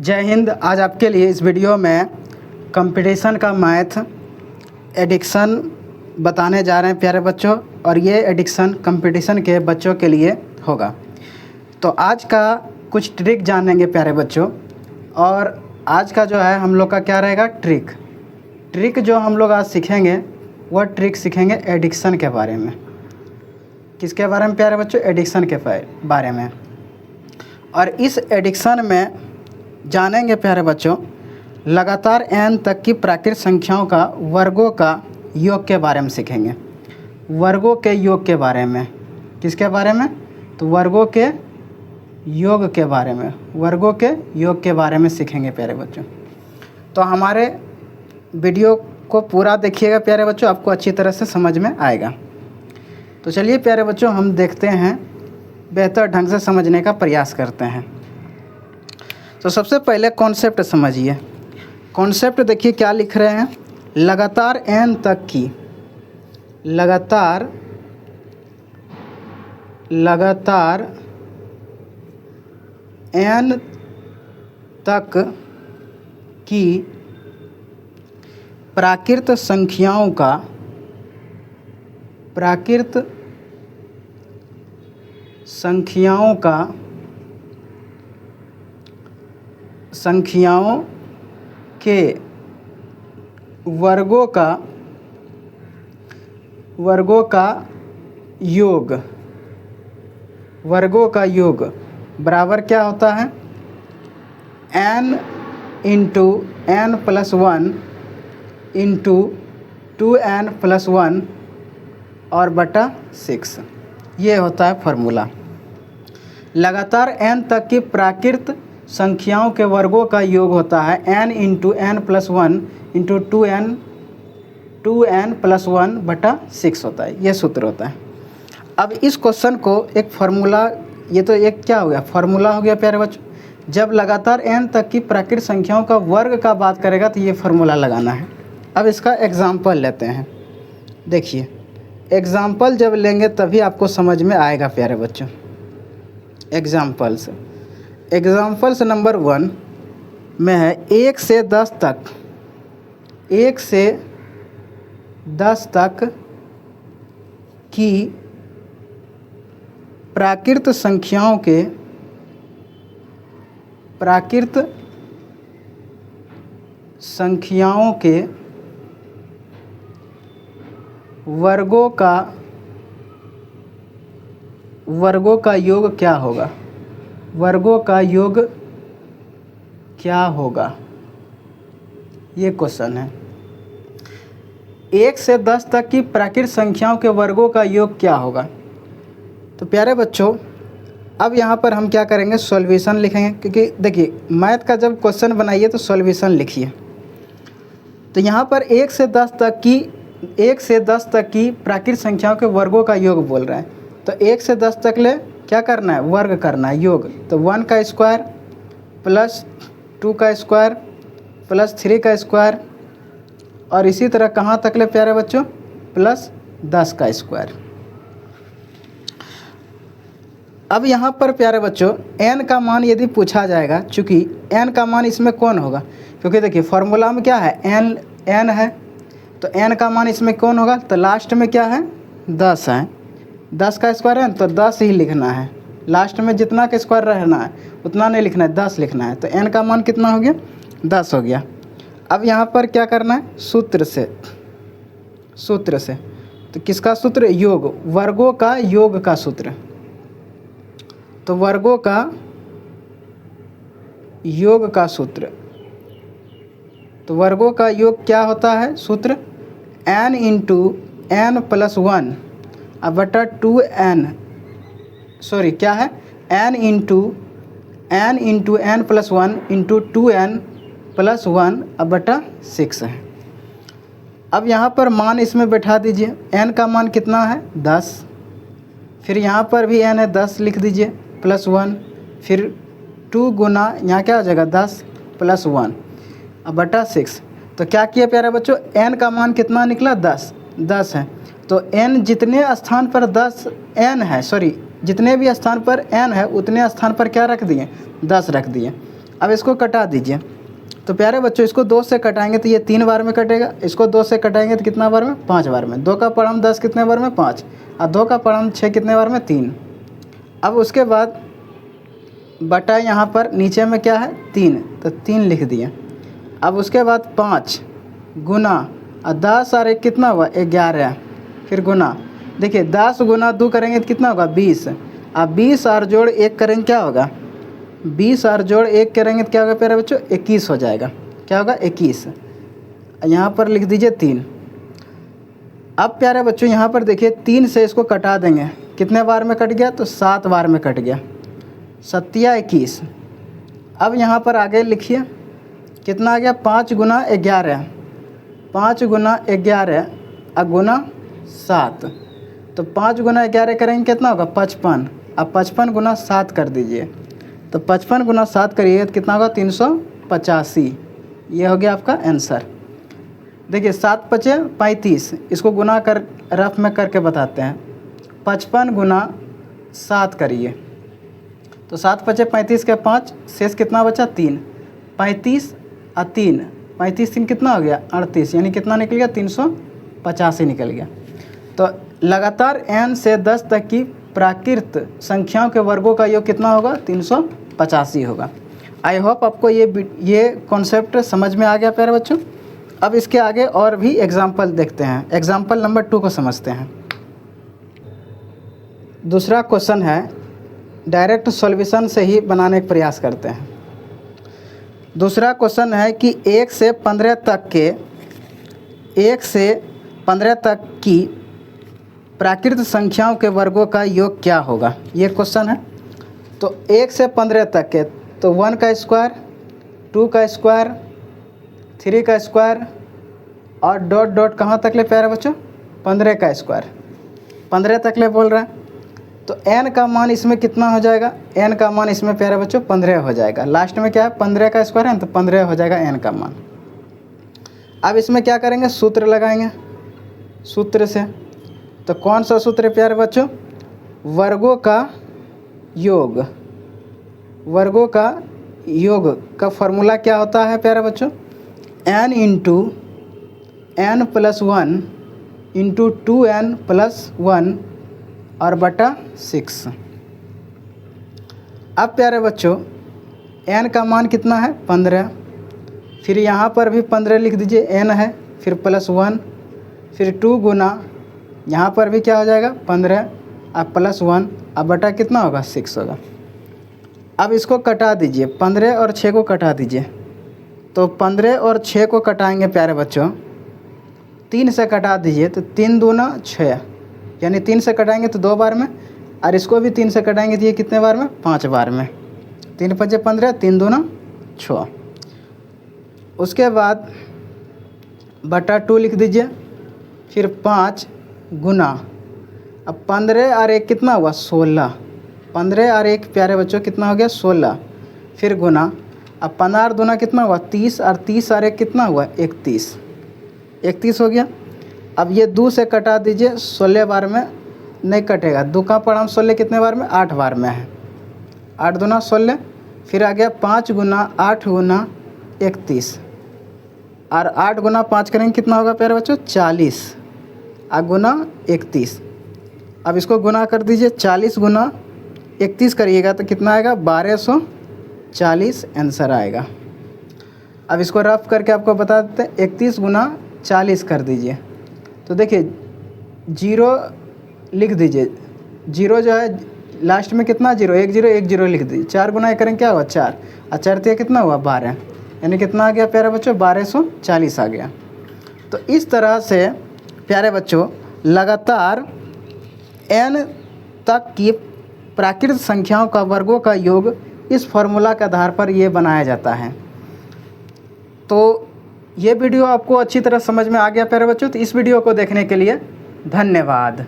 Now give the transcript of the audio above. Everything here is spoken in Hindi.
जय हिंद। आज आपके लिए इस वीडियो में कंपटीशन का मैथ एडिक्शन बताने जा रहे हैं प्यारे बच्चों, और ये एडिक्शन कंपटीशन के बच्चों के लिए होगा। तो आज का कुछ ट्रिक जानेंगे प्यारे बच्चों, और आज का जो है हम लोग का क्या रहेगा, ट्रिक जो हम लोग आज सीखेंगे वह ट्रिक सीखेंगे एडिक्शन के बारे में। किसके बारे में प्यारे बच्चों? एडिक्शन के बारे में। और इस एडिक्शन में जानेंगे प्यारे बच्चों लगातार n तक की प्राकृत संख्याओं का वर्गों का योग के बारे में सीखेंगे। वर्गों के योग के बारे में। किसके बारे में? तो वर्गों के योग के बारे में, वर्गों के योग के बारे में सीखेंगे प्यारे बच्चों। तो हमारे वीडियो को पूरा देखिएगा प्यारे बच्चों, आपको अच्छी तरह से समझ में आएगा। तो चलिए प्यारे बच्चों हम देखते हैं, बेहतर ढंग से समझने का प्रयास करते हैं। तो सबसे पहले कॉन्सेप्ट समझिए। कॉन्सेप्ट देखिए क्या लिख रहे हैं, लगातार n तक की, लगातार n तक की प्राकृत संख्याओं के वर्गों का योग बराबर क्या होता है, n into n plus 1 into 2n plus 1 और बटा 6। ये होता है फार्मूला। लगातार n तक की प्राकृत संख्याओं के वर्गों का योग होता है n into n plus 1 into 2n plus 1 बटा 6 होता है। ये सूत्र होता है। अब इस क्वेश्चन को एक फार्मूला, ये तो एक क्या हो गया, फार्मूला हो गया प्यारे बच्चों। जब लगातार n तक की प्राकृत संख्याओं का वर्ग का बात करेगा तो ये फार्मूला लगाना है। अब इसका एग्जाम्पल लेते हैं। देखिए एग्जाम्पल जब लेंगे तभी आपको समझ में आएगा प्यारे बच्चों। एग्जाम्पल्स नंबर 1 में है 1 से 10 तक की प्राकृत संख्याओं के वर्गों का योग क्या होगा, वर्गों का योग क्या होगा, ये क्वेश्चन है। 1 से 10 तक की प्राकृत संख्याओं के वर्गों का योग क्या होगा। तो प्यारे बच्चों अब यहाँ पर हम क्या करेंगे, सॉल्यूशन लिखेंगे, क्योंकि देखिए मैथ का जब क्वेश्चन बनाइए तो सॉल्यूशन लिखिए। तो यहाँ पर 1 से 10 तक की प्राकृत संख्याओं के वर्गों का योग बोल रहा है। तो 1 से 10 तक ले क्या करना है, वर्ग करना है, योग। तो 1 का स्क्वायर प्लस 2 का स्क्वायर प्लस 3 का स्क्वायर, और इसी तरह कहाँ तक ले प्यारे बच्चों, प्लस 10 का स्क्वायर। अब यहाँ पर प्यारे बच्चों n का मान यदि पूछा जाएगा, चूँकि n का मान इसमें कौन होगा, क्योंकि देखिए फार्मूला में क्या है, n है, तो n का मान इसमें कौन होगा, तो लास्ट में क्या है, 10 है। 10 का स्क्वायर है तो 10 ही लिखना है, लास्ट में जितना का स्क्वायर रहना है उतना नहीं लिखना है, 10 लिखना है। तो n का मान कितना हो गया, 10 हो गया। अब यहाँ पर क्या करना है, सूत्र से। तो किसका सूत्र, योग, वर्गों का योग का सूत्र। तो वर्गों का योग का सूत्र, तो वर्गों का योग क्या होता है, सूत्र n इंटू n प्लस 1 अब बटा 2n, सॉरी क्या है, n into n plus 1 into 2n plus 1 अब बटा 6 है। अब यहाँ पर मान इसमें बैठा दीजिए, n का मान कितना है, 10, फिर यहाँ पर भी n है 10 लिख दीजिए प्लस 1, फिर 2 गुना यहाँ क्या हो जाएगा 10 प्लस 1 अब बटा 6। तो क्या किया प्यारे बच्चों, n का मान कितना निकला, 10 है। तो n जितने स्थान पर 10 n है, सॉरी जितने भी स्थान पर n है उतने स्थान पर क्या रख दिए, 10 रख दिए। अब इसको कटा दीजिए। तो प्यारे बच्चों इसको 2 से कटाएंगे तो ये 3 बार में कटेगा, इसको 2 से कटाएंगे तो कितना बार में, 5 बार में। 2 का पढ़म 10 कितने बार में, 5, और 2 का पढ़म 6 कितने बार में, 3। अब उसके बाद बटा यहाँ पर नीचे में क्या है, 3, तो 3 लिख दिए। अब उसके बाद 5 गुना, और 10 और 1 कितना हुआ, 11, फिर गुना। देखिए 10 गुना 2 करेंगे तो कितना होगा, 20, अब 20 और जोड़ 1 करेंगे क्या होगा, 20 और जोड़ 1 करेंगे तो क्या होगा प्यारे बच्चों, 21 हो जाएगा। क्या होगा, 21। यहाँ पर लिख दीजिए 3। अब प्यारे बच्चों यहाँ पर देखिए 3 से इसको कटा देंगे, कितने बार में कट गया, तो 7 बार में कट गया, 7 या 21। अब यहाँ पर आगे लिखिए कितना आ गया, 5 गुना 11, 5 गुना 11 और गुना 7, तो 5 गुना 11 करेंगे कितना होगा, 55। अब 55 गुना 7 कर दीजिए, तो 55 गुना 7 करिए तो कितना होगा, 385। ये हो गया आपका आंसर। देखिए 7 पचे 35, इसको गुना कर रफ में करके बताते हैं। 55 गुना 7 करिए तो 7 पचे 35 के 5, शेष कितना बचा, 3, 35 और 3, 35 3 कितना हो गया, 38, यानी कितना निकल गया, 385 निकल गया। तो लगातार n से 10 तक की प्राकृत संख्याओं के वर्गों का योग कितना होगा, 385 होगा। आई होप आपको ये कॉन्सेप्ट समझ में आ गया प्यारे बच्चों। अब इसके आगे और भी एग्जाम्पल देखते हैं। एग्जाम्पल नंबर 2 को समझते हैं। दूसरा क्वेश्चन है, डायरेक्ट सॉल्यूशन से ही बनाने का प्रयास करते हैं। दूसरा क्वेश्चन है कि 1 से 15 तक की प्राकृत संख्याओं के वर्गों का योग क्या होगा, ये क्वेश्चन है। तो 1 से 15 तक के, तो 1 का स्क्वायर, 2 का स्क्वायर, 3 का स्क्वायर और डॉट डॉट कहाँ तक ले प्यारे बच्चों, 15 का स्क्वायर, 15 तक ले बोल रहा है। तो n का मान इसमें कितना हो जाएगा, n का मान इसमें प्यारे बच्चों 15 हो जाएगा। लास्ट में क्या है, 15 का स्क्वायर है, तो 15 हो जाएगा n का मान। अब इसमें क्या करेंगे, सूत्र लगाएंगे। सूत्र से तो कौन सा सूत्र है प्यारे बच्चों, वर्गों का योग। वर्गों का योग का फॉर्मूला क्या होता है प्यारे बच्चों, n into n plus 1 into 2n plus 1 और बटा 6। अब प्यारे बच्चों n का मान कितना है, 15, फिर यहाँ पर भी 15 लिख दीजिए, n है, फिर प्लस 1, फिर 2 गुना यहाँ पर भी क्या हो जाएगा, 15 अब प्लस 1 अब बटा कितना होगा, 6 होगा। अब इसको कटा दीजिए, 15 और 6 को कटा दीजिए। तो 15 और 6 को कटाएंगे प्यारे बच्चों, 3 से कटा दीजिए, तो 3 दूना 6, यानी 3 से कटाएंगे तो 2 बार में, और इसको भी 3 से कटाएंगे तो ये कितने बार में, 5 बार में। 3 पचे 15, 3 दूना 6। उसके बाद बटा 2 लिख दीजिए, फिर 5 गुना, अब 15 और 1 कितना हुआ, 16, 15 और 1 प्यारे बच्चों कितना हो गया, 16, फिर गुना, अब 15 और दूना कितना हुआ, 30, और 30 और 1 कितना हुआ, 31, 31 हो गया। अब ये 2 से कटा दीजिए, 16 बार में नहीं कटेगा, 2 का पढ़म 16 कितने बार में, 8 बार में है, 8 दूना 16, फिर आ गया 5 गुना 8 गुना 31, और 8 गुना 5 करेंगे कितना होगा प्यारे बच्चों, 40, और गुना 31। अब इसको गुना कर दीजिए, 40 गुना 31 करिएगा तो कितना आएगा, 1240 आंसर आएगा। अब इसको रफ करके आपको बता देते हैं, 31 गुना 40 कर दीजिए। तो देखिए 0 लिख दीजिए, 0 जो है लास्ट में कितना, 0 1 0 1 0 लिख दीजिए। 4 गुना करेंगे क्या हुआ, 4, और 4 तिया कितना हुआ, 12, यानी कितना आ गया प्यारे बच्चों, 1240 आ गया। तो इस तरह से प्यारे बच्चों लगातार n तक की प्राकृत संख्याओं का वर्गों का योग इस फॉर्मूला के आधार पर ये बनाया जाता है। तो ये वीडियो आपको अच्छी तरह समझ में आ गया प्यारे बच्चों। तो इस वीडियो को देखने के लिए धन्यवाद।